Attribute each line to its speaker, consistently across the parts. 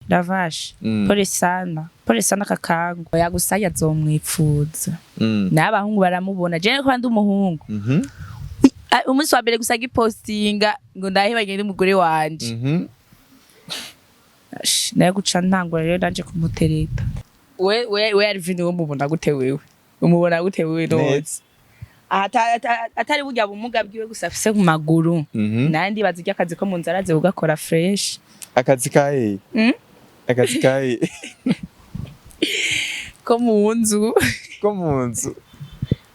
Speaker 1: lavage pole sana kakangu yagusaya azomwipfuza n'abahungu baramubona je ko ndi umuhungu umunsi wa mbere gusaga ipostinga ngo ndahebanye n'umugore wanje naye guca ntangura rero nanje kumutereta we Alvin wo mubona gute wewe umubona gute wewe nose atari burya bumuga bwiwe gusa afise ku maguru nandi bazirya akazi ko mu nzara ze ugakora fresh
Speaker 2: akazi kahe
Speaker 1: ko mu nzu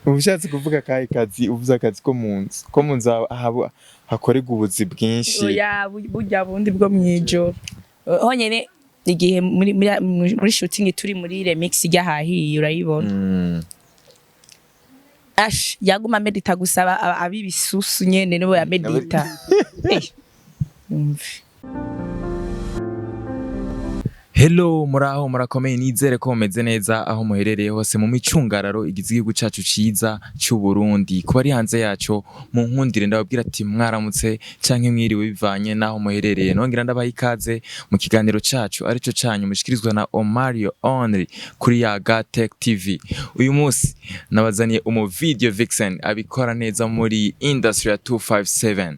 Speaker 2: ubushatse kuvuga kahe kazi uvuze akazi ko mu nzu hakorega ubuzi bwinshi
Speaker 1: oya burya bundi bwo mwijoro honyene igihe muri shooting turi muri remix ryahahiye urayibona yaguma medita gusaba abibisusu nyene nibo ya medita
Speaker 2: Hello muraho murakomeye nizere ko mumeze neza aho muherereye hose mu micungararo igize igihugu cacu ciza cy'u Burundi kuba ari hanze yaco mu nkundire ndababwira ati mwaramutse canke mwiriwe bivanye naho muherereye nongera ndabaha ikaze mu kiganiro cacu arico canyu mushikirizwa na Omario Only kuri ya Tech TV. Uyu munsi nabazaniye video vixen abikora neza muri industry ya 257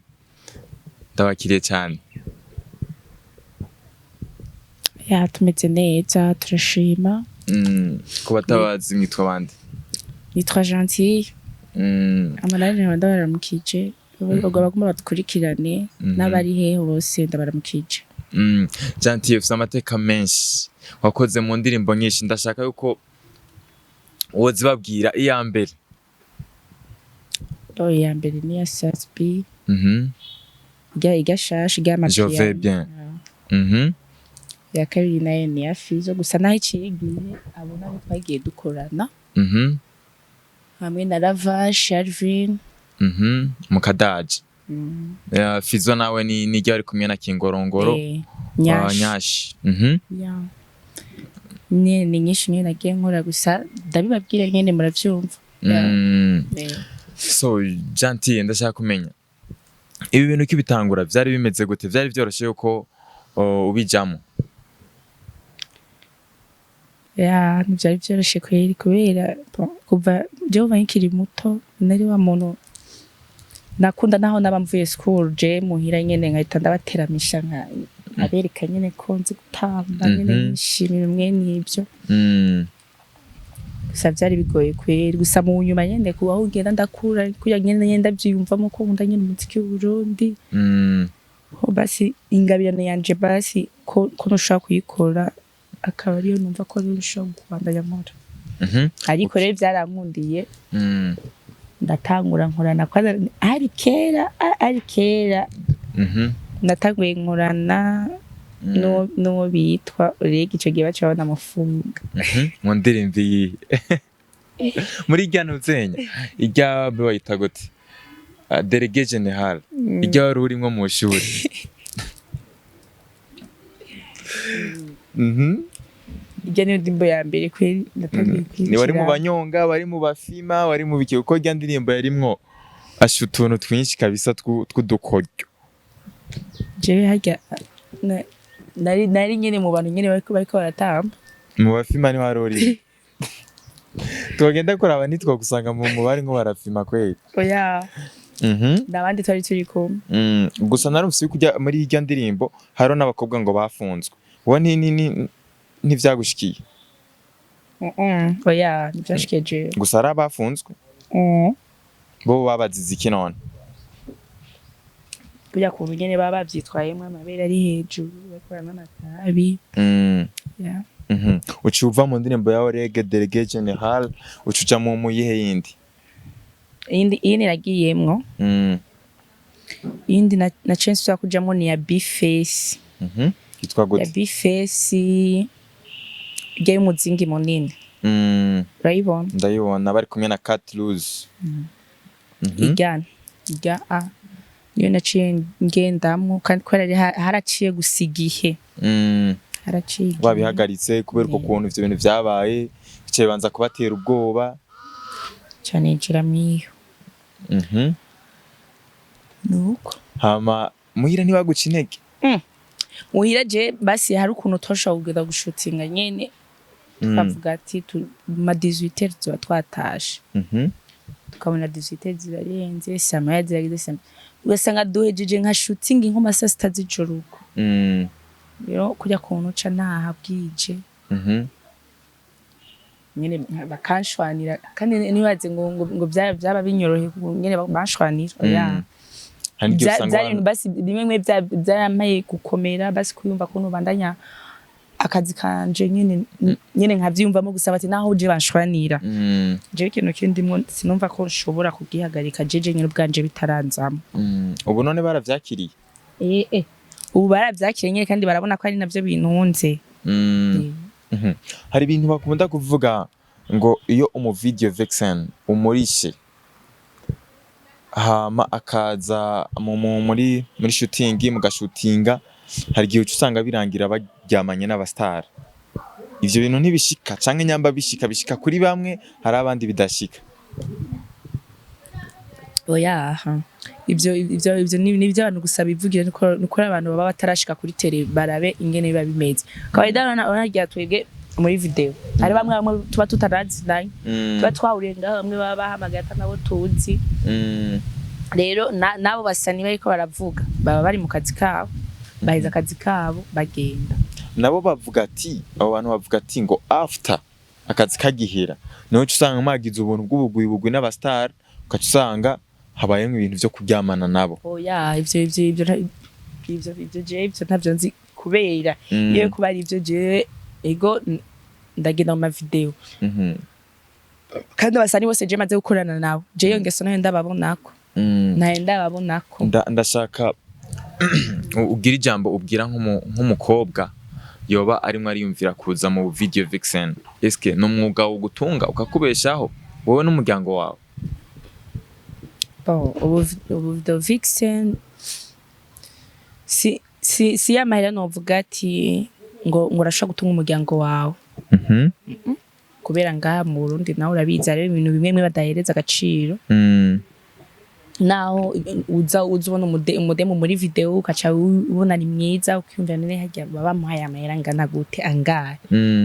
Speaker 2: ndabakiriye cyane.
Speaker 1: Ya tumeze neza turashima
Speaker 2: kuba tabazi mwitwa bande
Speaker 1: nitwa Gentil amanani ndabaramukije ubwo baguma badukurikirane n'abari he hose ndabaramukije
Speaker 2: Gentil ufite amateka menshi wakoze mu ndirimbo nyinshi ndashaka yuko wozibabwira iya mbere
Speaker 1: ni ya SSB igashasha
Speaker 2: Je vais bien
Speaker 1: ya kabiri nayo ni ya fizo gusa naho icigiye abona ko twagiye dukorana hamwe na lavage Alvin
Speaker 2: mukadaje ya fizo nawe ni ryo ari kumwe na kingorongoro nyashi
Speaker 1: ya ni nyinshi nyine nagiye nkora gusa ndabibabwira nyene muravyumva
Speaker 2: so Gentil ndashaka kumenya ibi bintu kibitangura vyari bimeze gute vyari byoroshe yuko ubijamo
Speaker 1: ya ntibyari byoroshye kweri kubera kuva Jehova nkiri muto nari wa muntu nakunda naho nabamvuye school je muhira nyene nkahita ndabateramisha nka abereka nyene ko nzi gutamba nyene nishimira mwe nibyo gusa byari bigoye kweri gusa mu nyuma nyene kubaho ugenda ndakura kuya nyene ndabyiyumvamo ko nkunda nyene umuziki w'u Burundi ho basi ingabirano yanje basi ko nushaka kuyikora akaba ariyo numva ko nishobora kubandanya nkora ariko rero byarankundiye ndatangura nkorana kwa ari kera natanguye nkorana no bitwa urega ico gihe bacabona amafunga
Speaker 2: mu ndirimbo iyi muri ryano nzenya irya bayita gute Délégué Général irya wari urimo mu shuri
Speaker 1: ijya niyo ndimbo ya mbere kweri ndatangiye kwinjira
Speaker 2: ni wari mu banyonga bari mu bafima wari mu biki uko rya ndirimbo yarimwo asha utuntu twinshi kabisa tw'udukoryo
Speaker 1: jewe hajya nari nyene mu bantu nyene bariko baratamba
Speaker 2: mu bafima ni warori tugenda kuraba nitwa gusanga mu bari nko barafima kweri
Speaker 1: oya nabandi twari turi kumwe
Speaker 2: gusa narumvise kujya muri irya ndirimbo haro n'abakobwa ngo bafunzwe uwo ntivyagushikiye
Speaker 1: oya ntivyashikiye je
Speaker 2: gusa ari abafunzwe bo babazize iki none
Speaker 1: kuja ku nyene baba bavyitwayemwe amabere ari hejuru bakorana n'amatabi
Speaker 2: uci uva mu ndirimbo yawe rege Délégué Général ucuja mu yihe yindi
Speaker 1: iyindi nagiyemwo iyindi na chance yo kujamo ni ya B-Face
Speaker 2: yitwa gute
Speaker 1: ya B-Face ijya umuzingi munini urayibona
Speaker 2: ndayibona bari kumwe na Cat Lose
Speaker 1: ijya niyo naciye ngendamwo kandi ko haraciye gusigihe haraciye
Speaker 2: wabihagaritse kubera uko kuntu ivyo bintu vyabaye bicaye banza kubatera ubwoba
Speaker 1: cyane injira miyo
Speaker 2: nuko hama muhira ntibaguca intege
Speaker 1: muhira je basi hari ukuntu tosha kugenda gushutinga nyene tukavuga ati ma 18h tuba twatashe tukabona 18h zirarenze sama yaziragize sama ugasanga duhejeje nka shooting nko masa sita z'ijoro uko rero kujya kuntu ca naha bwije nyene bakanshwanira kandi nibaze ngo byaba binyorohe nyene banshwanira ya byari basi bimwe byamaye gukomera basi kuyumva ko nubandanya akazi kanje nyene nkavyumvamo gusaba ati naho je banshwanira je ikintu kindimwo sinumva ko nshobora kugihagarika jeje nyine ubwanje bitaranzamo
Speaker 2: ubu none baravyakiriye
Speaker 1: ubu baravyakiriye nyine kandi barabona ko ari navyo bintunze
Speaker 2: hari ibintu bakunda kuvuga ngo iyo video vixen umurishe hama akaza muri shooting mugashutinga hari gihe usanga birangira baryamanye n'abastar ivyo bintu ntibishika canke nyamba bishika kuri bamwe hari abandi bidashika
Speaker 1: oya ivyo ni abantu gusa bivugira nuko abantu baba batarashika kuri tele barabe ingene biba bimeze kawaida ona twebwe muri video hari bamwe tuba tutarazinanye tuba twawurenga bamwe baba bahamagaye atanabo tuzi rero nabo basani bariko baravuga baba bari mu kazi kabo baheza akazi kabo bagenda
Speaker 2: nabo bavuga ati abo bantu bavuga ati ngo after akazi kagihera niho usanga magize ubuntu bw'ubugwi n'abastar ukacusanga habaye ibintu byo kuryamana nabo
Speaker 1: oya ivyo ntavyo nzi kubera iyo kuba ari ivyo je ego ndagenda mu video kandi basani bose je maze gukorana nabo je yo ngeso nayo ndababonako
Speaker 2: ndashaka ugira ijambo ubwira nk'umukobwa yoba arimwe ariyumvira kuza mu video vixen eske no mwuga wo gutunga ukakubeshaho wowe n'umuryango wawe
Speaker 1: ubu video vixen si yamahera novuga ati ngo urashaka gutunga umuryango wawe kubera ngaha mu Burundi nawe urabizi ari ibintu bimwe badahereza agaciro naho uza ubona umudemo muri video ukaca ubona ari mwiza ukiyumvira nene hajya baba muhaye amahera ngana gute angahe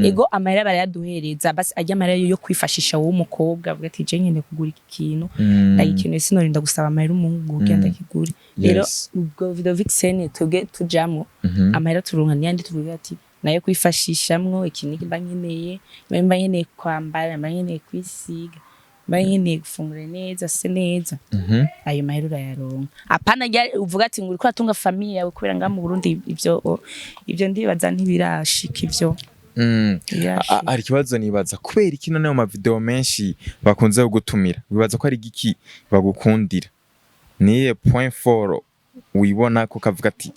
Speaker 1: ego amahera barayaduhereza basi ajya amahera yo kwifashisha wo mukobwa avuga ati je nyene kugura iki kintu ndagikeneye sinorinda gusaba amahera umungu ugenda kiguri rero ubwo video vixen tujamo amahera turunka n'yandi tuvuga ati nayo kwifashishamwo ikiniki bankeneye mba nkeneye kwambara mba nkeneye kwisiga nkeneye gufungura neza se neza ayo mahera urayaronka apana uvuga ati ngo uriko atunga famille yawe kubera nga mu Burundi ivyo ndibaza ntibirashika ivyo
Speaker 2: ari kibazo nibaza kubera iki none mu video menshi bakunze gutumira bibaza ko ari giki bagukundira niye point 4 wibona ko kavuga ati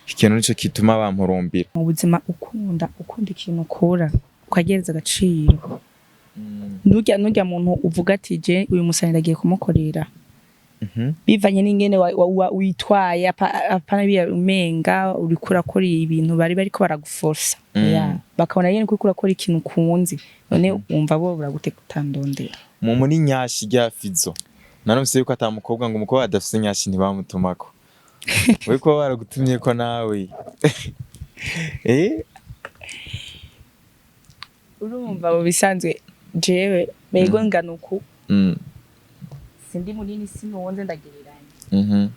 Speaker 2: ikintu nico kituma bampurumbira
Speaker 1: mu buzima ukunda ikintu ukora ukagereza agaciro nujya muntu uvuga ati je uyu musani agiye kumukorera bivanye n'ingene witwaye apana biya umenga uri kurakora ibintu bariko baraguforsa bakabona yene ko kurakora ikintu kunzi none umva bo buragute kutandondera
Speaker 2: muri nyashi rya Fizo naramse yuko atamukobwa ngo umukobwa adafise nyashi ntibamutumako we ko baragutumye ko nawe
Speaker 1: urumva bo bisanzwe jewe mego nganuku sindi munini sinonze ndagereranya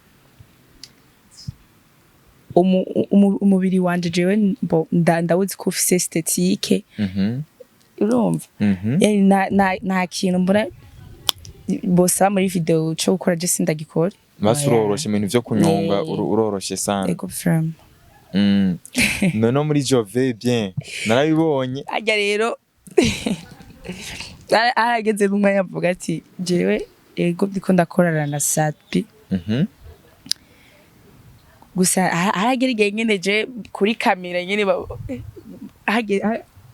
Speaker 1: umubiri wanje jewe ndawuzi ko ufise esthétique urumva nta kintu mbona bosa muri video cyo gukora je sindagikora
Speaker 2: basuroroshe ibintu byo kunyonga uroroshe sana
Speaker 1: ego firm
Speaker 2: no muri Jove bien narabibonye
Speaker 1: ajya rero arageze numwe yavuga ati jewe ego ndiko ndakorana na Satpi gusa aragereye nyene je kuri kamera nyene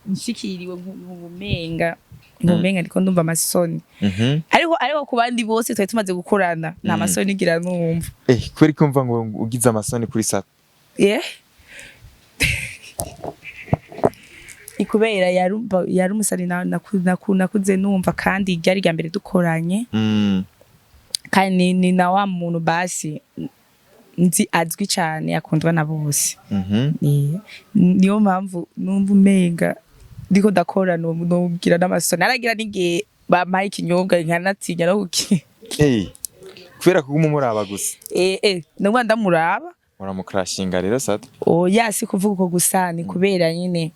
Speaker 1: nshikiriwe mumenga ndiko ndumva amasoni ariko kubandi bose twari tumaze gukorana nta masoni ngira numva
Speaker 2: kweri kumva ngo ugize amasoni kuri Satpi
Speaker 1: ikubera yari umusani nakuze numva kandi ryari rya mbere dukoranye kandi ni na wa muntu basi nzi azwi cyane akundwa na bose. Niyo mpamvu numva umenga ndiko ndakora nubwira n'amasoni aragira n'igihe bampaye ikinyobwa nkanatinya no kuki.
Speaker 2: Kubera kuguma muraba gusa.
Speaker 1: Nubwo ndamuraba
Speaker 2: uramukrashinga rero sata.
Speaker 1: Oya si kuvuga uko gusa ni kubera nyine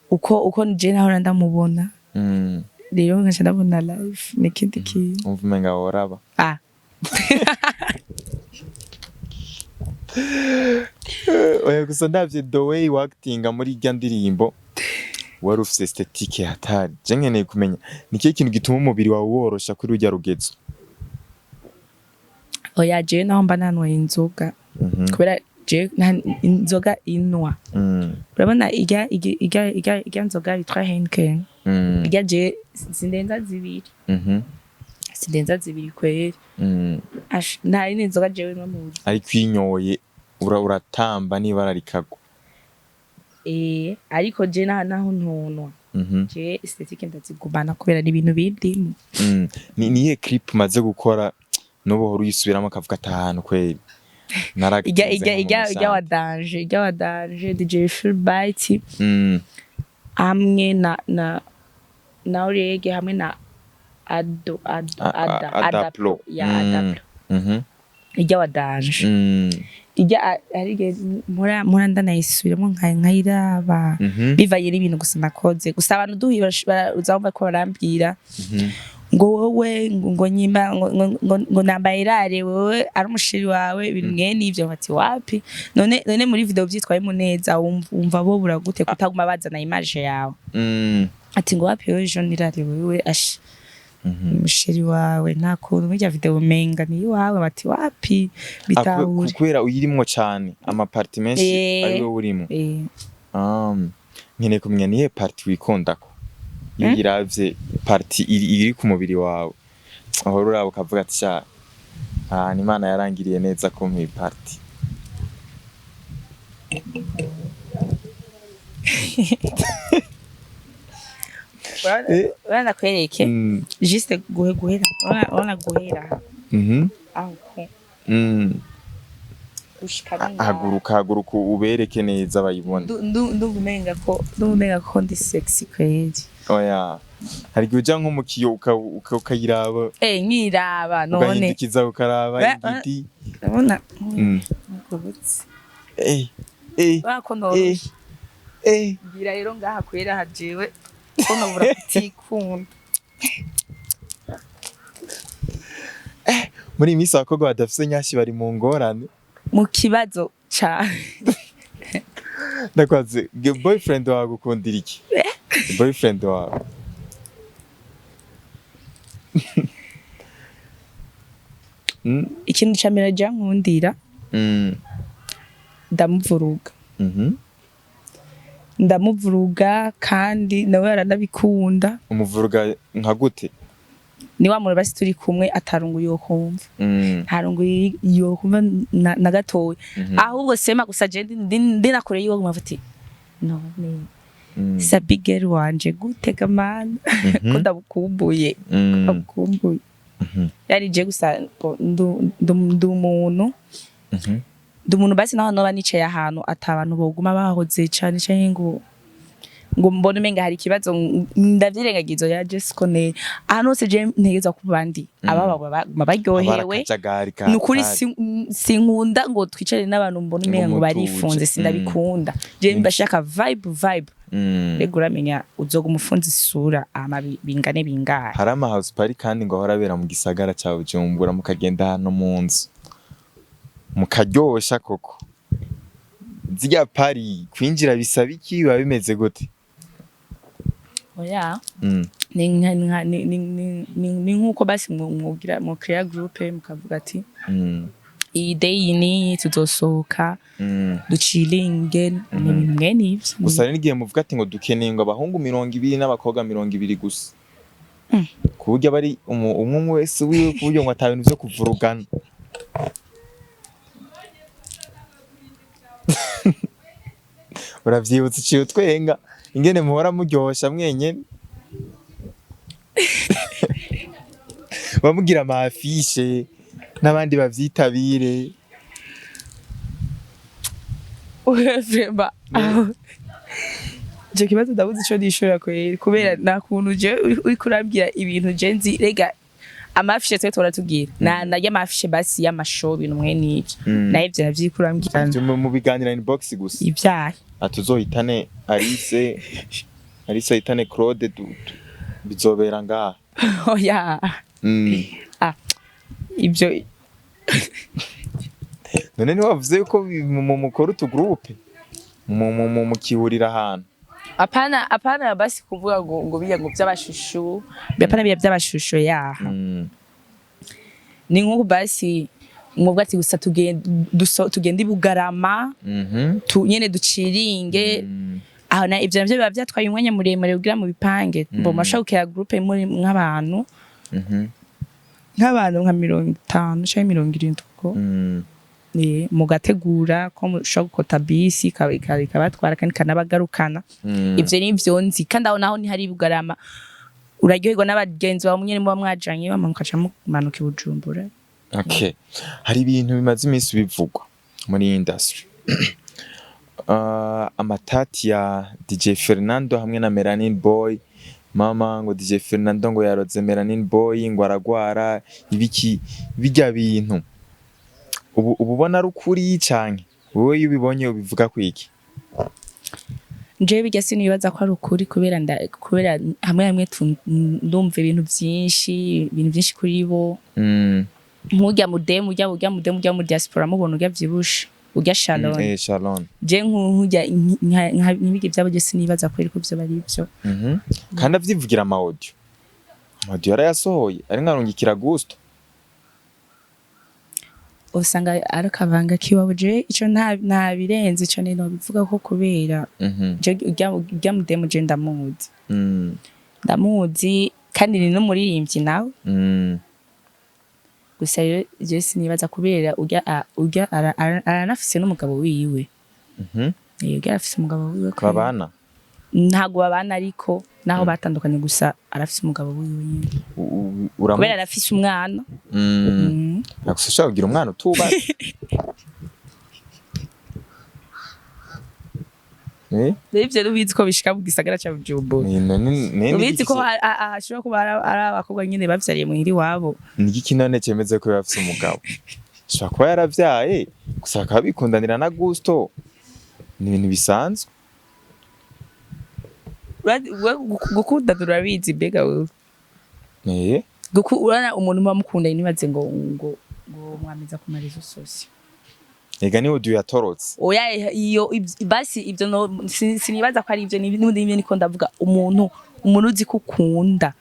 Speaker 1: uko nje naho ndamubona. Rero nkaje ndabona live n'ikindi kintu.
Speaker 2: Umva umenga woraba. Oya gusa ndavye the way acting muri irya ndirimbo wari ufise esthétique hatari. Je nkeneye kumenya nikihe kintu gituma umubiri wawe worosha kuri urya rugezo.
Speaker 1: Oya je naho mba nanwa inzoga. Kubera je inzoga inwa. Urabona irya nzoga bitwa Heineken. Irya je sindenza zibiri. Sindenza zibiri kweri. Nta inzoga jewe no mu.
Speaker 2: Ari kwinyoye uratamba nibara rikagwa.
Speaker 1: Ariko je naho ntonwa. Je esthétique ndazigumana kubera ni ibintu bindimo.
Speaker 2: Niye clip maze gukora nubo horo yisubiramo akavuga atahanu kweri.
Speaker 1: Ijya wadanje DJ Fullbite. Hamwe na urege hamwe na Adaplo. Ijya wadanje. Ijya arige mura ndanayisubiramo nkayiraba. Bivaye n'ibintu gusa nakoze. Gusa abantu duhi uzamva ko barambwira. Ngo wowe ngo nyimba ngo nambaye irare wowe ari umushiri wawe ibintu mwene ivyo bati wapi none muri video byitwaye neza umva bo buragute kutaguma bazana image yawe. Ati ngo wapi wowe John irare wowe ash umushiri wawe nakuntu muri video menga ni wawe bati wapi bitahuri
Speaker 2: kubera uyirimwo cyane ama party menshi ari wowe urimo. Nkene kumenya niye party wikondako yiravye party iri ku mubiri wawe aho uraba ukavuga ati sha ni Imana yarangiriye neza ko mu party.
Speaker 1: Wana kwereke juste guhera wana guhera aho
Speaker 2: haguruka ubereke neza bayibona.
Speaker 1: Ndumenga ko ndi sexy kweli.
Speaker 2: Oya hari guja nko mu kiyo ukayiraba
Speaker 1: nkiraba none
Speaker 2: ugahindukiza ukaraba igiti
Speaker 1: urabona ngobutse bako none ngira rero ngaha kwera hajewe ko nobura kutikunda
Speaker 2: muri imisi abakobwa badafise nyashi bari mu ngorane
Speaker 1: mu kibazo cyane.
Speaker 2: Ndakwaze boyfriend wawe gukundira iki? Boyfriend wawe
Speaker 1: ikintu cyamera jya nkundira ndamuvuruga kandi nawe aranabikunda.
Speaker 2: Umuvuruga nka gute?
Speaker 1: Ni wa muntu basi turi kumwe atarungu yo kumva ntarungu yo kumva na gatoya ahubwo sema gusa je ndinakure yo mavuti none sabigeri wanje gutega man ko ndabukumbuye yari je gusa ndumuntu basi naho no banicaye ahantu atabantu boguma bahoze cyane cyane ngo mbone menga hari kibazo ndavyirengagizo ya Jessica ne ahantu se je ntegeza kubandi aba baryohewe nukuri sinkunda ngo twicare n'abantu mbone menga ngo barifunze sindabikunda je mbashaka vibe regura menya uzoga umufunzi isura ama bingane bingahe.
Speaker 2: Hari ama house party kandi ngo horabera mu gisagara cya Bujumbura mukagenda hano mu nzu mukaryosha koko zirya party kwinjira bisaba iki biba bimeze gute?
Speaker 1: Oya ni nkuko basi mugira mu create group mukavuga ati iyi day ni tuzosohoka ducilinge nimwe nivyo
Speaker 2: gusa n'igihe muvuga ati ngo dukeneye ngo abahungu 200 n'abakobwa 200 gusa kuburyo bari umwe wese wiwe kuburyo ngo atabintu byo kuvurugana. Uravyibutse ciyo twenga ingene muhora muryosha mwenye bamugira ama affiche n'abandi bavyitabire.
Speaker 1: Vraiment. Je kibazo ndabuze ico nishura kweri kubera nakuntu je uri kurambira ibintu je nzi rega amafishe twe turatubwira na y'amafishe basi y'amashow ibintu mwe n'iki naye ivyo navyikurambira
Speaker 2: mu biganira inbox gusa
Speaker 1: ivyaha
Speaker 2: atuzohitane Alice hitane Claude bizobera ngaha.
Speaker 1: Oya ibyo
Speaker 2: none ni wavuze yuko mu mukoro tu groupe mu kihurira ahantu
Speaker 1: apana basi kuvuga ngo biya ngo by'abashushu bapana biya by'abashusho yaha ni nko basi mwubwa ati gusa tugende Bugarama nyene duciringe aho na ivyo navyo biba byatwaye umwanya muremure ugira mu bipange mbo mashakira groupe muri nk'abantu nka 50 canke 70 ko mugategura ko mushaka gukota bisi ikabatwara kandi kanabagarukana ivyo ni byo nzi kandi aho naho ni hari Bugarama uraryoherwa n'abagenzi bawe munyene muba mwajanye bamanuka manuka Bujumbura.
Speaker 2: Okay, hari ibintu bimaze iminsi bivugwa muri industry amatati ya DJ Fernando hamwe na Melanin Boy. Mama ngo DJ Fernando ngo yaroze Melanin Boy ngo aragwara ibiki bijya bintu ubona rukuri canke wowe ubibonye ubivuga kwiki?
Speaker 1: Nje bijya sinibaza ko ari ukuri kubera hamwe ndumva ibintu byinshi kuri bo nkujya mudemu ujya mu diaspora mubona ujya vyibushe ujya Shalon
Speaker 2: Shalon
Speaker 1: je nkujya nk'ibige byabo je sinibaza ko ariko byo bari byo
Speaker 2: kandi avyivugira ama audio yarayasohoye ari nkarungikira Gusto
Speaker 1: usanga arakavanga kiwabo je ico nta birenze ico no bivuga ko kubera je ujya mudemu je ndamuzi kandi ni no muririmbyi nawe gusa rero je sinibaza kubera ujya aranafise n'umugabo wiwe ujya afise umugabo wiwe
Speaker 2: babana
Speaker 1: ntago babana ariko naho batandukanye gusa arafise umugabo wiwe nyine kubera arafise umwana
Speaker 2: nagushaka kugira umwana utuba
Speaker 1: Ivyo rubizi ko bishika mu gisagara ca Bujumbura. Ubizi ko ashobora kuba ari abakobwa nyene bavyariye muhiri wabo.
Speaker 2: Niki none cemeze ko bafise umugabo. Ashobora kuba yaravyaye gusa akaba bikundanira na Gusto. Ni ibintu bisanzwe.
Speaker 1: Gukunda turabizi bega wewe. Urana umuntu mukunda nibaze ngo mwamiza ku marezo sosio.
Speaker 2: Ega ni audio yatorotse.
Speaker 1: Oya iyo basi ivyo no sinibaza ko ari ivyo n'ibindi niko ndavuga umuntu uzi kukunda.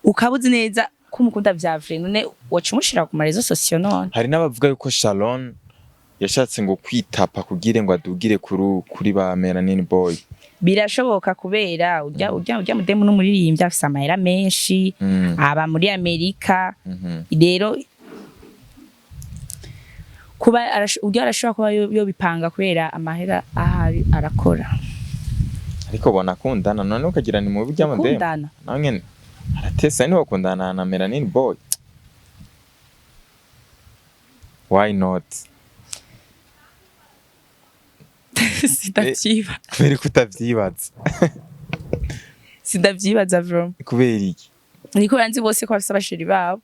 Speaker 1: Ukabuzi neza ko umukunda vya vrai none wacumushira ku marezo sosio none.
Speaker 2: Hari nabavuga yuko Shalon yashatse ngo kwitapa kugire ngo adugire kuri ba Melanin Boy.
Speaker 1: Birashoboka kubera ujya mudemu n'umuririmbyi afise amahera menshi aba muri Amerika rero kuba arashobora kuba yo bipanga kubera amahera ahari arakora
Speaker 2: ariko bona kundana none ukagira ni mu bijya mudemu nawe nyene aratesa ni wakundana na Melanin Boy. Why not?
Speaker 1: Sidavyiba
Speaker 2: kubera kutavyibaza
Speaker 1: sidavyibaza bro
Speaker 2: kubera iki
Speaker 1: niko yanzi bose ko bafise abashiri babo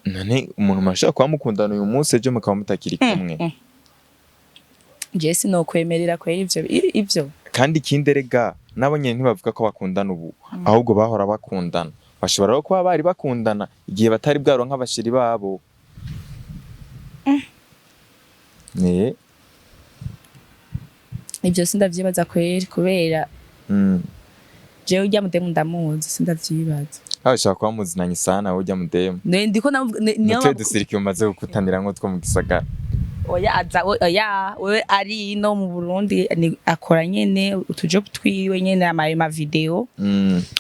Speaker 2: none umuntu mashaka kwa mukundana uyu munsi ejo mukaba mutakiri kumwe
Speaker 1: Jesse no kwemerera ko ivyo
Speaker 2: kandi kinderega nabo nyene ntibavuga ko bakundana ubu ahubwo bahora bakundana bashobora kuba bari bakundana igihe batari bwaro nk'abashiri babo ne
Speaker 1: ibyo sindavyibaza kweri kubera jewe ujya mudemu ndamuzi sindavyibaza
Speaker 2: ashaka kwa muzinanye sana ujya mudemu
Speaker 1: ndiko
Speaker 2: niyo dusiriki umaze gukutanira ngo two mu gisagara
Speaker 1: oya wewe ari no mu Burundi akora nyene utujob twiwe nyene ama video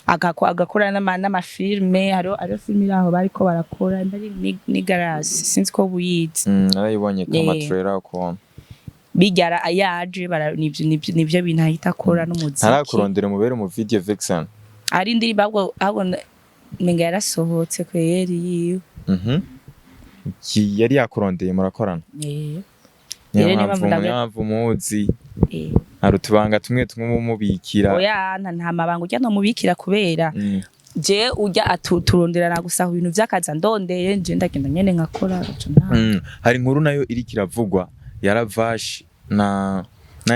Speaker 1: agakora n'amafilme haro filme iraho bariko barakora ni garage sinzi ko buyizi
Speaker 2: narayibonye kama trailer ko
Speaker 1: bigara ayaje nivyo bintu ahita akora n'umuziki
Speaker 2: ntarakurondera umubere mu video vixen
Speaker 1: ari ndiri babwo menga yarasohotse kweri yiwe
Speaker 2: yari yakurondeye murakorana
Speaker 1: Rero
Speaker 2: niyo mpamvu muzi hari utubanga tumwe mumubikira
Speaker 1: oya nta mabanga ujya no mubikira kubera je ujya aturonderana gusa ibintu vyakaza ndondeye nje ndagenda nyene nkakora
Speaker 2: hari inkuru nayo iri kiravugwa yaravash na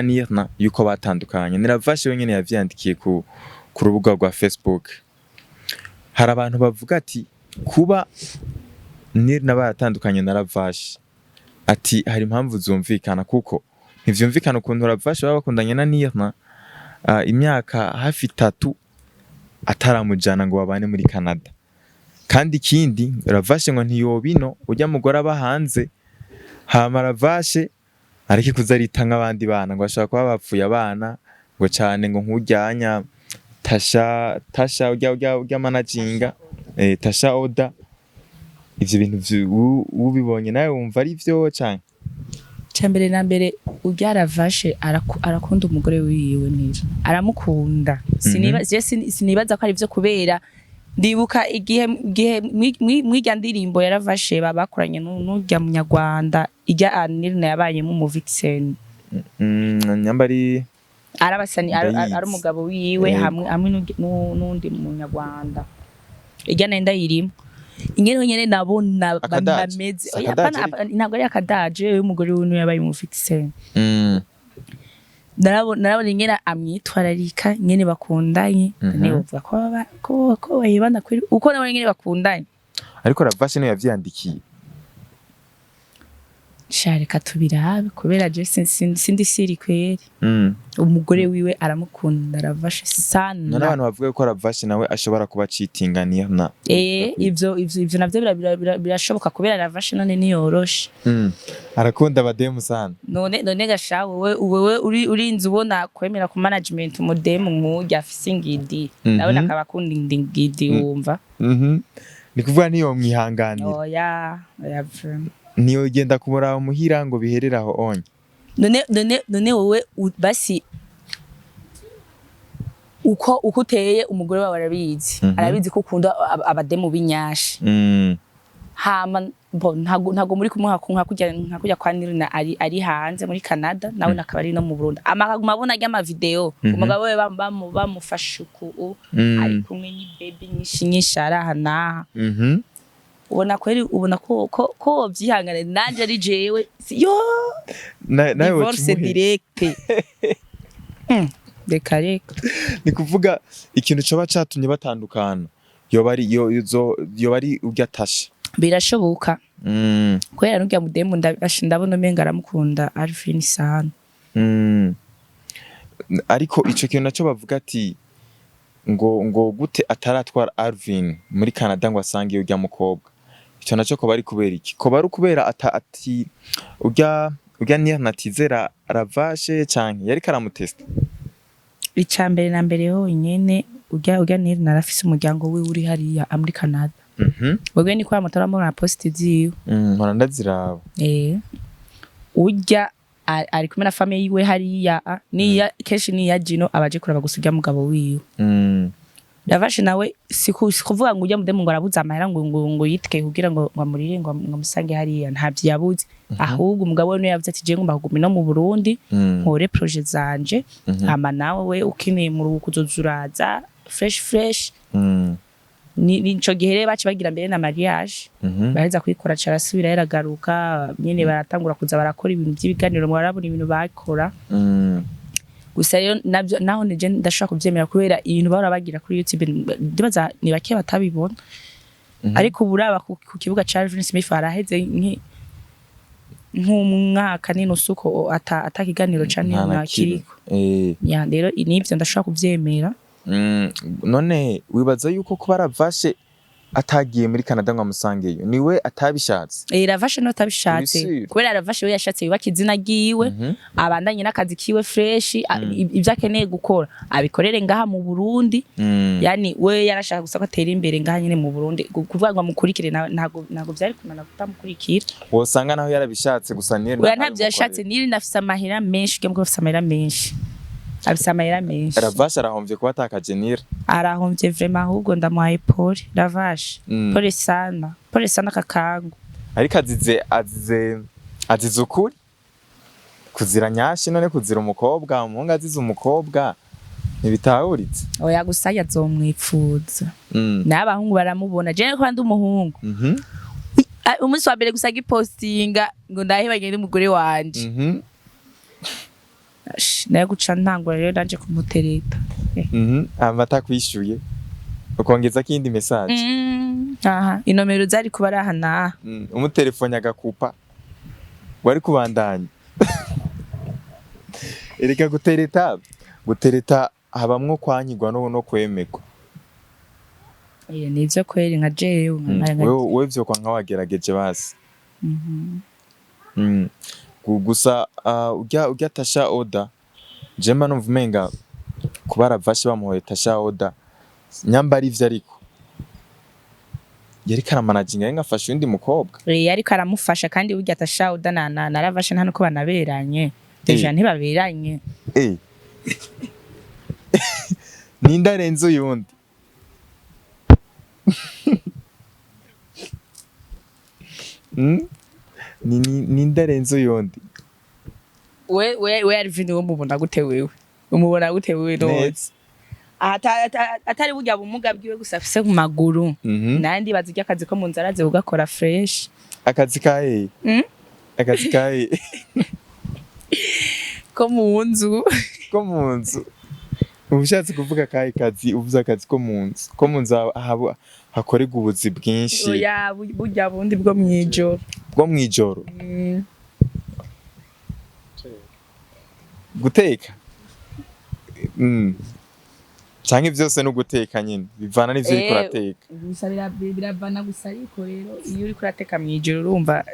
Speaker 2: NIRNA yuko batandukanye niravashe wenyene yavyandikiye ku rubuga rwa Facebook. Hari abantu bavuga ati kuba NIRNA baratandukanye na Ravashe ati hari impamvu zumvikana kuko ntivyumvikana ukuntu Ravashe baba bakundanye na NIRNA imyaka hafi 3 ataramujana ngo babane muri Canada, kandi ikindi Ravashe ngo ntiyobino ujya mugora bahanze hama Ravashe ariko kuzarita nk'abandi bana ngo ashaka kuba bapfuye abana ngo cyane ngo nkujyanya Tasha ujya managinga Tasha Oda. Ivyo bintu ubibonye nawe wumva ari vyo cyane?
Speaker 1: Cyambere na mbere ujya Ravashe arakunda umugore wiwe nira aramukunda sinibaza ko ari vyo kubera ndibuka igihe mwirya ndirimbo ya Ravashe babakoranye n'urya munyarwanda ijya NIRNA yabayemo mu Vixen
Speaker 2: nyambari
Speaker 1: arabasani ari umugabo wiwe hamwe n'undi munyarwanda ijya nenda yirimo nyene nabona bameze ntabwo ari akadaje umugore wiwe yabaye mu Vixen narabona nyene amwitwararika nyene bakundanye nevuga ko bayibana kuri uko nabona nyene bakundanye
Speaker 2: ariko Ravashe no yavyandikiye
Speaker 1: shareka tubirabe kubera je sindi siri kweri umugore wiwe aramukunda Ravashe sana
Speaker 2: n'abantu bavuga ko Ravashe nawe ashobora kuba cheatinganiye na
Speaker 1: ivyo navyo birashoboka kubera Ravashe none niyoroshe
Speaker 2: arakunda abademu sana
Speaker 1: none gasha wewe urinze ubona kwemera ku management umudemu nk'ujya afise ingidi nawe nakabakunda ingidi wumva
Speaker 2: ni kuvuga niyo mwihanganira
Speaker 1: oya
Speaker 2: niyo genda kumuraba muhira ngo biherera aho onye
Speaker 1: none wowe basi uko uteye umugore wawe arabizi ko ukunda abademu binyashi hama ntago muri kumuha kujya kwa NIRNA ari hanze muri Canada nawe nakaba ari no mu Burundi amabona ajya video umugabo we bamufasha uku ari kumwe ni baby nyinshi arahana ubona ko vyihangane nanje ari jewe yo
Speaker 2: nawe
Speaker 1: divorce direct dekare
Speaker 2: ni kuvuga ikintu coba catumye batandukana yoba ari urya Tasha
Speaker 1: birashoboka kwera n'urya mudemu ndabona umenga aramukunda Alvin sana
Speaker 2: ariko ico kintu naco bavuga ati ngo gute ataratwara Alvin muri Canada ngo asange urya mukobwa ico naco ko bari kubera iki ko bari kubera ati urya NIRNA atizera Ravashe canke yari karamutesta
Speaker 1: icambere na mbere ho nyene urya NIRNA arafise umuryango we uri hariya muri Canada Wagwe ni kwa motora mbona post ziyo
Speaker 2: nkora ndaziraba
Speaker 1: urya ari kumwe na famille yiwe hariya niya keshi niya Jino abaje kuraba gusujya mugabo wiwe Ravashe nawe sikuvuga ngo ujya mudemu ngo arabuza amahera ngo yitike kugira ngo amurire ngo musange hariya ntavyo yabuze ahubwo umugabo we yavuze ati je ngomba kuguma no mu Burundi nkore projet zanje ama nawe we ukeneye mu ruhuko uzozuraza fresh nico gihe baci bagira mbere na mariage baheza kwikora carasubira yaragaruka nyene baratangura kuza barakora ibintu by'ibiganiro mwarabona ibintu bakora gusa rero navyo naho nije ndashaka kuvyemera kubera ibintu bahora bagira kuri YouTube ndibaza ni bake batabibona ariko buraba ku kibuga ca Alvin Smith araheze nk'umwaka n'inusuko atakiganiro cane nakiriko ya rero inivyo ndashaka kuvyemera
Speaker 2: none wibaza yuko kuba Ravashe atagiye muri Canada ngo amusangeyo niwe atabishatse
Speaker 1: Ravashe no atabishatse kubera Ravashe we yashatse yubaka izina giwe abandanye n'akazi kiwe fresh ivyo akeneye gukora abikorere ngaha mu Burundi yani we yarashaka gusa ko atera imbere ngaha nyene mu Burundi kuvuga ngo amukurikire ntago byari kunana kutamukurikira
Speaker 2: wosanga naho yarabishatse gusa
Speaker 1: NIRNA ntabyo yashatse NIRNA afise amahera menshi kemwe afise amahera menshi abisamahera menshi
Speaker 2: Ravashe arahomvye kuba atakaje NIRNA
Speaker 1: arahomvye vraiment ahubwo ndamuhaye Ravashe pole sana kakangu
Speaker 2: ariko azize ukuri kuzira nyashi none kuzira umukobwa umuhungu azize umukobwa ntibitahuritse
Speaker 1: oya gusa yazomwipfuza n'abahungu baramubona je ko ndi umuhungu umunsi wa mbere gusa gipostinga ngo ndahebanye n'umugore wanje nayo guca ntangura rero nanje kumutereta
Speaker 2: amata kwishyuye ukongeza kindi message
Speaker 1: aha inomero zari kuba ari aha naha
Speaker 2: umutelefone agakupa wari kubandanya ereka gutereta habamwo kwanyigwa no kwemegwa
Speaker 1: nivyo kweri nka jewe
Speaker 2: wewe vyo kwa nkawagerageje basi gusa urya Tasha Oda jemba numva umenga kubara vashi bamuhoye Tasha Oda nyamba ari ivyo ariko yariko aramanaginga ngafasha undi mukobwa
Speaker 1: yariko aramufasha kandi urya Tasha Oda naravashe nta nuko banaberanye deja ntibaberanye
Speaker 2: ninda renzo yundi ninda renzo yundi
Speaker 1: we Alvin wo mubona gute wewe umubona gute wewe nose atari burya bumuga bwiwe gusa afise ku maguru nandi bazijya akazi ko mu nzara ze ugakora fresh
Speaker 2: akazi kae
Speaker 1: ko mu nzu
Speaker 2: ubushatse kuvuga kae kazi uvuze akazi ko mu nzu hakorerwa ubuzi bwinshi
Speaker 1: oya burya bundi bwo mwijoro
Speaker 2: guteka canke vyose no guteka nyine bivana n'ivyo uriko urateka
Speaker 1: gusa biravana gusa ariko rero iyo uriko urateka mwijoro urumva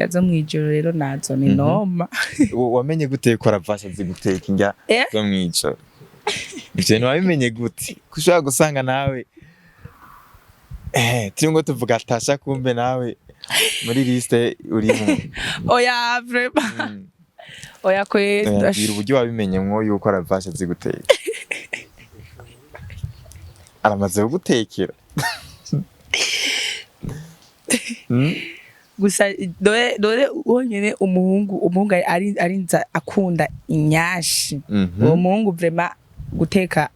Speaker 1: zo mwijoro rero nazo ni noma
Speaker 2: wamenye gute ko aravasha azi guteka indya zo mwijoro ivyo ntiwabimenye gute kushobora gusanga nawe turi ngo tuvuga Tasha kumbe nawe muri liste urimo
Speaker 1: oya vraiment oya kwenda
Speaker 2: bira uburyo wabimenye mwo yuko aravasha azi guteka aramaze gutekera
Speaker 1: gusa dore wonyene umuhungu arinza akunda inyashi uwo muhungu vraiment guteka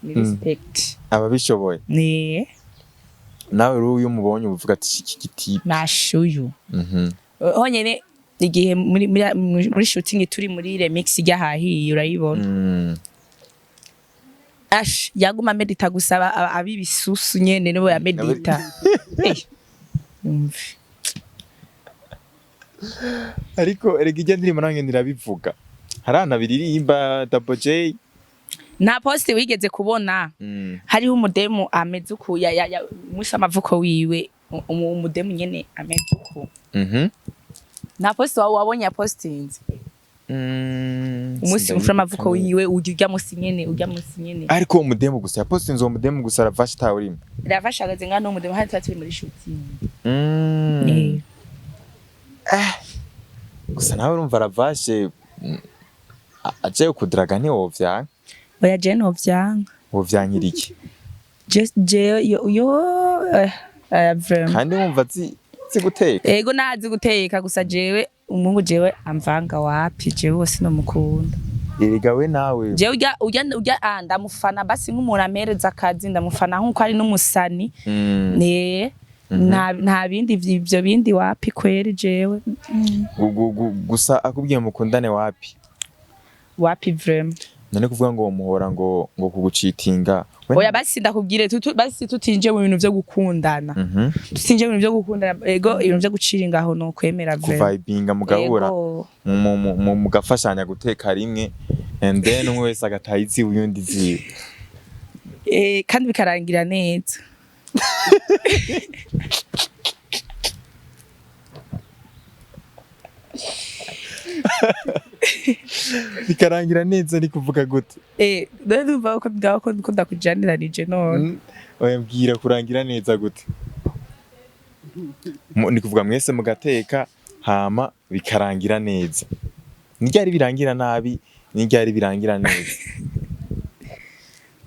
Speaker 1: ni respect
Speaker 2: ababishoboye
Speaker 1: ni
Speaker 2: nawe rero uyu mubonye uvuga ati iki giti
Speaker 1: nashuyu honyene igihe muri shooting turi muri remix ryahahiye urayibona yaguma medita gusaba abibisusu nyene nibo ya medita
Speaker 2: ariko erega ijya ndirimbo nange ndirabivuga harana biririmba Double J
Speaker 1: nta post wigeze kubona hariho umudemu ameze uku musa amavuko wiwe umudemu nyene ameze uku nta post wabonye postinze umusi mfura amavuko wiwe ujya musi nyene
Speaker 2: ariko umudemu gusa ya postinze umudemu gusa aravasha tawurimo
Speaker 1: ravasha gaze ngano umudemu hari turi muri shooting
Speaker 2: gusa nawe urumva aravashe aje kudiraga ntiwovyanga
Speaker 1: oya je novyanga
Speaker 2: wovyankira iki kandi wumva zi guteka
Speaker 1: ego nazi guteka gusa jewe umuhungu jewe amvanga wapi jewe wose no mukunda
Speaker 2: erega we nawe
Speaker 1: jewe ujya ndamufana basi nk'umuntu amereza akazi ndamufana nkuko ari n'umusani nta bindi ivyo bindi wapi kweri jewe
Speaker 2: gusa akubwiye mukundane
Speaker 1: wapi vraiment
Speaker 2: none kuvuga ngo muhora ngo kugucitinga
Speaker 1: oya basi ndakubwire basi tutinje mu bintu byo gukundana tutinje mu bintu byo gukundana ego ibintu byo guciringa aho no kwemera
Speaker 2: vraiment kuvibinga mugahura mugafashanya guteka rimwe and then umwe wese agatayizi uyundi ziwe
Speaker 1: kandi bikarangira neza
Speaker 2: bikarangira neza ari kuvuga gute
Speaker 1: ndumva ko ndakujaniranje none
Speaker 2: oya mbwira kurangira neza gute ni kuvuga mwese mugateka hama bikarangira neza niryari birangira nabi niryari birangira neza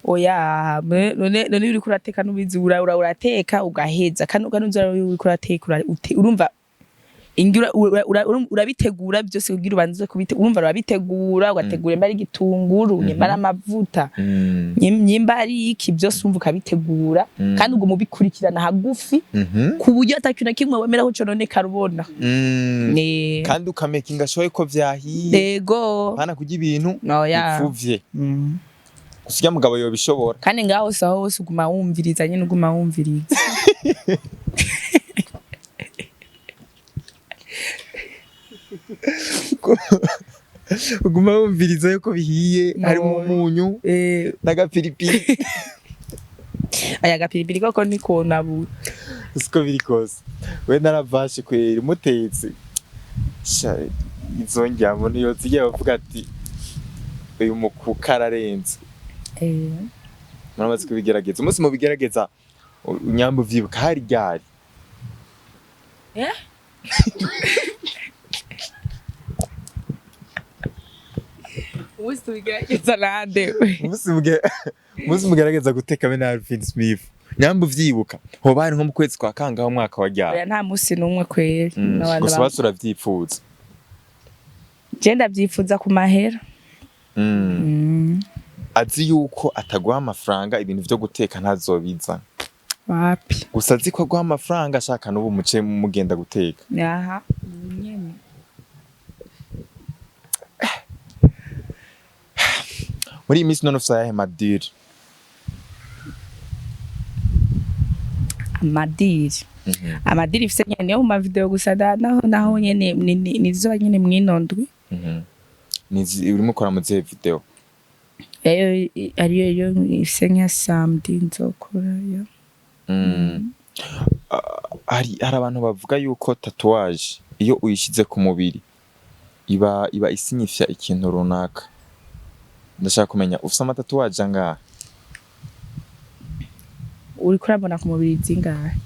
Speaker 1: oya none uri kurateka nubizi urateka ugaheza kandi uganuzura uri kurateka urumva ingira urabitegura byose kugira ubanze kubite urumva urabitegura ugategura mbari igitunguru nyembara amavuta nyimba ari iki byose umva ukabitegura kandi ubwo mubikurikirana hagufi ku buryo atacyuna kimwe wemera ko conone karubona
Speaker 2: kandi ukamekinga shoye ko vyahiye
Speaker 1: yego
Speaker 2: hana kujya ibintu bipfuvye gusiga mugabo yo bishobora
Speaker 1: kandi ngaho saho hose uguma wumviriza nyine uguma wumviriza
Speaker 2: uguma wumviriza yuko bihiye hari mu munyu n'agapiripiri
Speaker 1: aya gapiripiri koko niko nabu
Speaker 2: siko biri kose we naravashe kwera mutetse izo njyamo niyo zigiye bavuga ati uyu mukuka ararenze muramaze kubigerageza umunsi mu bigerageza unyamba uvyibuka hari ryari
Speaker 1: umunsi bigerageza nande
Speaker 2: umunsi mugerageza guteka be na Alvin Smith nyamba uvyibuka hoba hari nko mu kwezi kwa kangaho umwaka wa ryari
Speaker 1: oya nta munsi numwe kweri
Speaker 2: n'abantu gusa basura vyipfuza
Speaker 1: je ndavyifuza ku mahera
Speaker 2: azi yuko ataguha amafaranga ibintu vyo guteka ntazobiza
Speaker 1: wapi
Speaker 2: gusa azi ko aguha amafaranga ashaka n'ubu muce mugenda guteka
Speaker 1: aha nyene
Speaker 2: muri iyi minsi none ufise ayahe madiri
Speaker 1: amadiri ifise nyene yo mu mavideo gusa naho nyene nizo nyene mwinondwi
Speaker 2: urimo ukora mu zihe video
Speaker 1: ariyo yo ifise nka samedi nzokora yo
Speaker 2: hari abantu bavuga yuko tatouage iyo uyishize ku mubiri iba isinyifya ikintu runaka ndashaka kumenya ufise amatatuage angahe
Speaker 1: uri kurabona ku mubiri zingahe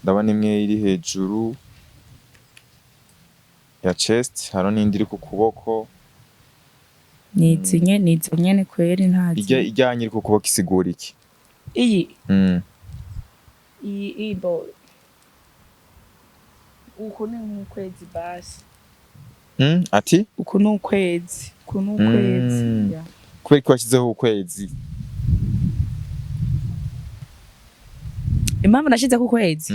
Speaker 2: ndabona imwe iri hejuru ya chest haro n'indi iri ku kuboko
Speaker 1: nizo nyene kweri ntazi
Speaker 2: ijyanye iri ku kuboko isigura iki
Speaker 1: iyi iyi bo uko ni ukwezi basi
Speaker 2: ati
Speaker 1: uko ni ukwezi
Speaker 2: kubera ko washyizeho ukwezi
Speaker 1: impamvu nashizeho ukwezi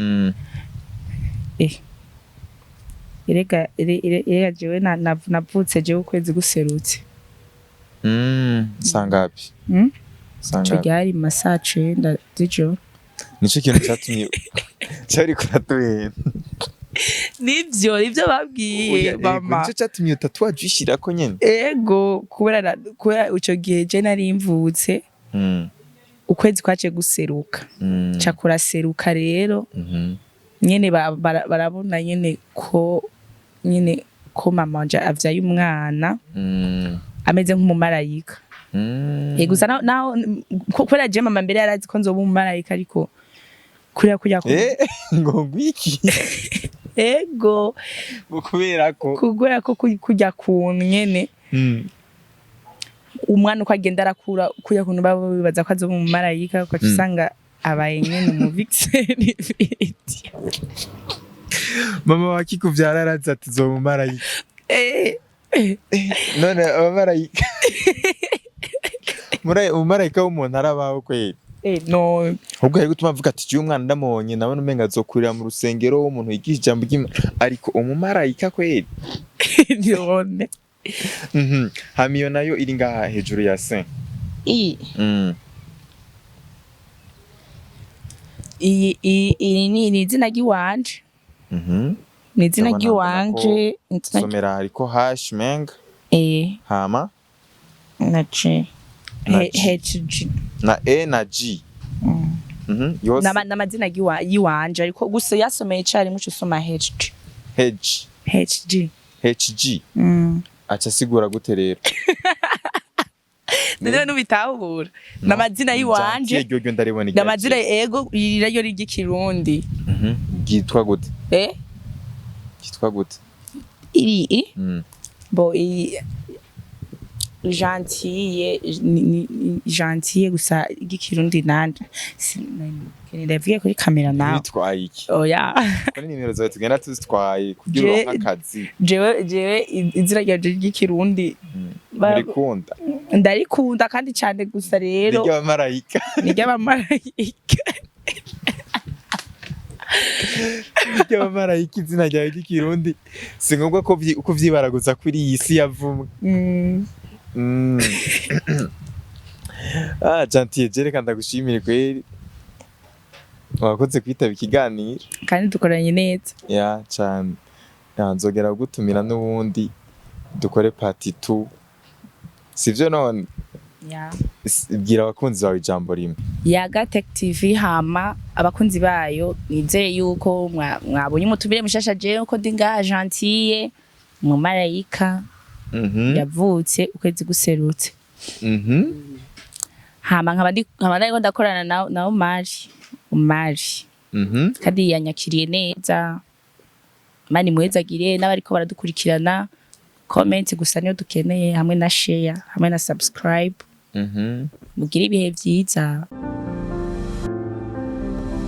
Speaker 1: irega jewe navutse jewe ukwezi guserutse
Speaker 2: sangapi
Speaker 1: ico ryari mu masaha 9 z'ijoro
Speaker 2: nico kintu cyatumye cyari kuratuye
Speaker 1: nivyo babwiye mama
Speaker 2: nico cyatumye tatouage ishirako nyene
Speaker 1: ego kubera ico gihe je nari mvutse ukwezi kwaje guseruka cakura seruka rero nyene barabona nyene ko mama wanje avyaye umwana ameze nk'umumarayika gusa naho kubera je mama mbere yarazi ko nzoba umumarayika ariko kuriya kujya
Speaker 2: ngo ngwiki
Speaker 1: ego
Speaker 2: kubera
Speaker 1: ko kujya kuntu nyene umwana uko agenda arakura kuya kuntu baba bibaza ko azoba umumarayika ko usanga abaye nyene mu vixen
Speaker 2: mama wakikuvyara arazi ati zoba umumarayika none abamarayika umumarayika w'umuntu arabaho kweli
Speaker 1: no
Speaker 2: ubwo ari gutuma avuga ati umwana ndamubonye nabone umenga azokurira mu rusengero w'umuntu yigisha ijambo ry'Imana ariko umumarayika kweli
Speaker 1: none
Speaker 2: hamiyo nayo iri ngaha hejuru ya Saint
Speaker 1: iyi ni izina ry'iwanje ni izina ry'iwanje
Speaker 2: somera ariko hashmeng hama
Speaker 1: na G HG
Speaker 2: na E na G yose
Speaker 1: n'amazina yiwanje ariko gusa yasomeye cyari muco soma HG
Speaker 2: acha sigura gute rero
Speaker 1: none nubitahura n'amazina yiwanje n'amazina ego iryo ry'ikirundi
Speaker 2: gitwa gute gitwa gute
Speaker 1: iri bo gentille gusa igikirundi nanje ndavuye kuri kamera nawe
Speaker 2: bitwaye iki
Speaker 1: oya
Speaker 2: kuri nimero zawe tugenda tuzitwaye kugira uronke akazi
Speaker 1: jewe izina ryanje ry'ikirundi
Speaker 2: barikunda
Speaker 1: ndarikunda kandi cyane gusa rero
Speaker 2: ry'abamarayika ry'abamarayika izina ryawe ry'ikirundi si ngombwa ko uko vyibaraguza kuri iyi si yavumwe Gentille jereka ndagushimire kweri wakoze kwitaba ikiganiro
Speaker 1: kandi dukoranye neza
Speaker 2: cyane nzogera gutumira n'ubundi dukore part 2 sivyo none bwira abakunzi bawe ijambo rimwe
Speaker 1: Icatumy TV hama abakunzi bayo nizeye yuko mwabonye umutumire mushasha je uko ndi ngaha Gentille mu marayika yavutse ukwezi guserutse hama nkaba ndakorana na Umari kandi yanyakiriye neza mani muhezagire n'abariko baradukurikirana comment gusa niyo dukeneye hamwe na share hamwe na subscribe mugire ibihe vyiza